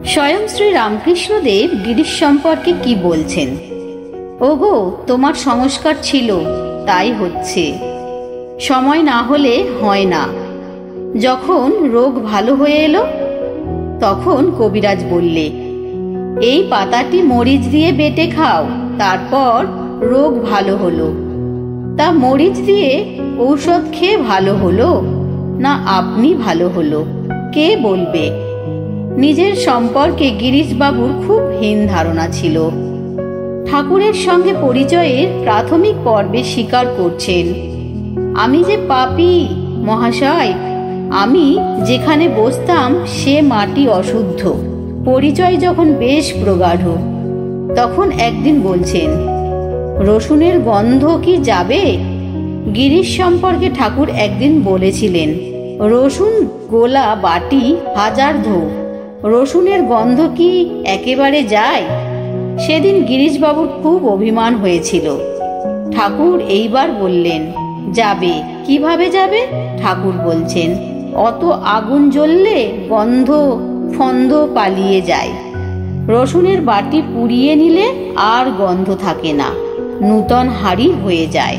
স্বয়ং শ্রী রামকৃষ্ণদেব গিরিশ সম্পর্কে কি বলছেন? ওগো, তোমার সংস্কার ছিল, তাই হচ্ছে। সময় না হলে হয় না। যখন রোগ ভালো হয়ে এলো, তখন কবিরাজ বললে, এই পাতাটি মরিচ দিয়ে বেটে খাও, তারপর রোগ ভালো হলো। তা মরিচ দিয়ে ঔষধ খেয়ে ভালো হলো না আপনি ভালো হলো, কে বলবে? নিজের সম্পর্কে গিরিশবাবুর খুব হীন ধারণা ছিল। ঠাকুরের সঙ্গে পরিচয়ের প্রাথমিক পর্বে স্বীকার করছেন, আমি যে পাপী মহাশয়, আমি যেখানে বসতাম সে মাটি অশুদ্ধ। পরিচয় যখন বেশ প্রগাঢ়, তখন একদিন বলছেন, রসুনের গন্ধ কি যাবে? গিরিশ সম্পর্কে ঠাকুর একদিন বলেছিলেন, রসুন গোলা বাটি হাজার ধো, রসুনের গন্ধ কি একেবারে যায়? সেদিন গিরিশবাবুর খুব অভিমান হয়েছিল। ঠাকুর এইবার বললেন, যাবে। কিভাবে যাবে? ঠাকুর বলছেন, অত আগুন জ্বললে গন্ধ ফন্ধ পালিয়ে যায়। রসুনের বাটি পুড়িয়ে নিলে আর গন্ধ থাকে না, নূতন হাঁড়ি হয়ে যায়।